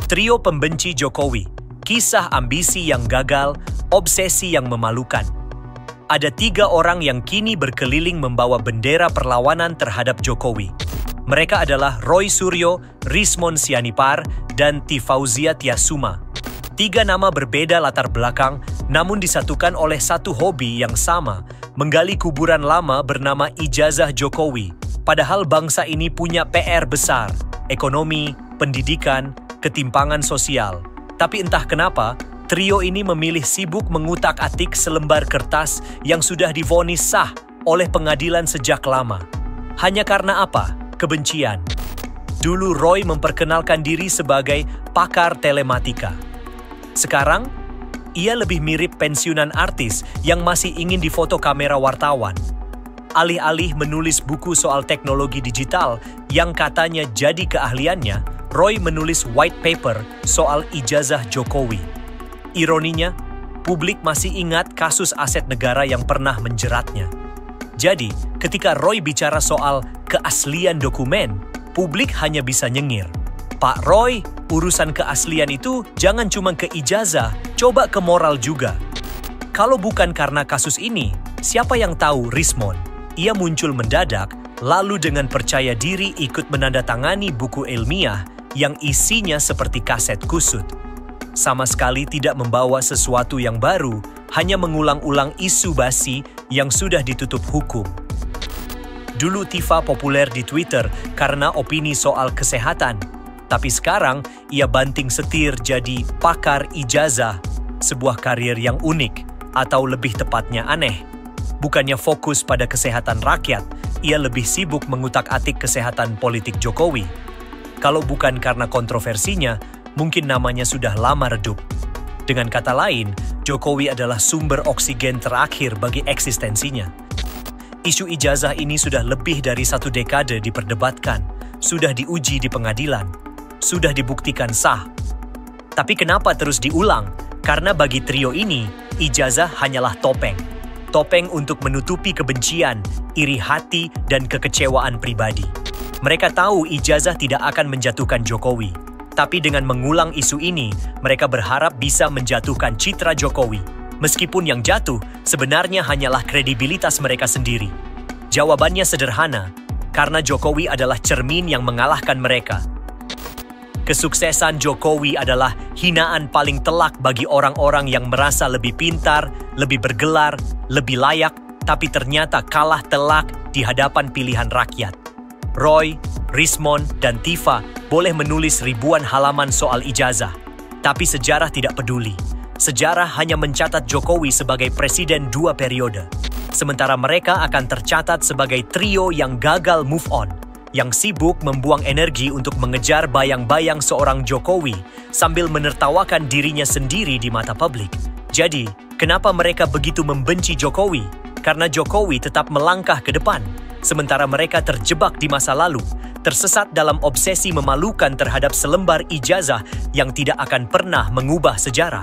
Trio pembenci Jokowi, kisah ambisi yang gagal, obsesi yang memalukan. Ada 3 orang yang kini berkeliling membawa bendera perlawanan terhadap Jokowi. Mereka adalah Roy Suryo, Rismon Sianipar, dan Tifauzia Tiasuma. 3 nama berbeda latar belakang, namun disatukan oleh satu hobi yang sama, menggali kuburan lama bernama Ijazah Jokowi. Padahal bangsa ini punya PR besar, ekonomi, pendidikan, ketimpangan sosial. Tapi entah kenapa, trio ini memilih sibuk mengutak-atik selembar kertas yang sudah divonis sah oleh pengadilan sejak lama. Hanya karena apa? Kebencian. Dulu Roy memperkenalkan diri sebagai pakar telematika. Sekarang, ia lebih mirip pensiunan artis yang masih ingin difoto kamera wartawan. Alih-alih menulis buku soal teknologi digital yang katanya jadi keahliannya, Roy menulis white paper soal ijazah Jokowi. Ironinya, publik masih ingat kasus aset negara yang pernah menjeratnya. Jadi, ketika Roy bicara soal keaslian dokumen, publik hanya bisa nyengir. Pak Roy, urusan keaslian itu jangan cuma ke ijazah, coba ke moral juga. Kalau bukan karena kasus ini, siapa yang tahu Rismon? Ia muncul mendadak, lalu dengan percaya diri ikut menandatangani buku ilmiah yang isinya seperti kaset kusut. Sama sekali tidak membawa sesuatu yang baru, hanya mengulang-ulang isu basi yang sudah ditutup hukum. Dulu Tifa populer di Twitter karena opini soal kesehatan, tapi sekarang ia banting setir jadi pakar ijazah, sebuah karir yang unik, atau lebih tepatnya aneh. Bukannya fokus pada kesehatan rakyat, ia lebih sibuk mengutak-atik kesehatan politik Jokowi. Kalau bukan karena kontroversinya, mungkin namanya sudah lama redup. Dengan kata lain, Jokowi adalah sumber oksigen terakhir bagi eksistensinya. Isu ijazah ini sudah lebih dari 1 dekade diperdebatkan, sudah diuji di pengadilan, sudah dibuktikan sah. Tapi kenapa terus diulang? Karena bagi trio ini, ijazah hanyalah topeng. Topeng untuk menutupi kebencian, iri hati, dan kekecewaan pribadi. Mereka tahu ijazah tidak akan menjatuhkan Jokowi. Tapi dengan mengulang isu ini, mereka berharap bisa menjatuhkan citra Jokowi. Meskipun yang jatuh sebenarnya hanyalah kredibilitas mereka sendiri. Jawabannya sederhana, karena Jokowi adalah cermin yang mengalahkan mereka. Kesuksesan Jokowi adalah hinaan paling telak bagi orang-orang yang merasa lebih pintar, lebih bergelar, lebih layak, tapi ternyata kalah telak di hadapan pilihan rakyat. Roy, Rismon, dan Tifa boleh menulis ribuan halaman soal ijazah. Tapi sejarah tidak peduli. Sejarah hanya mencatat Jokowi sebagai presiden 2 periode. Sementara mereka akan tercatat sebagai trio yang gagal move on, yang sibuk membuang energi untuk mengejar bayang-bayang seorang Jokowi sambil menertawakan dirinya sendiri di mata publik. Jadi, kenapa mereka begitu membenci Jokowi? Karena Jokowi tetap melangkah ke depan. Sementara mereka terjebak di masa lalu, tersesat dalam obsesi memalukan terhadap selembar ijazah yang tidak akan pernah mengubah sejarah.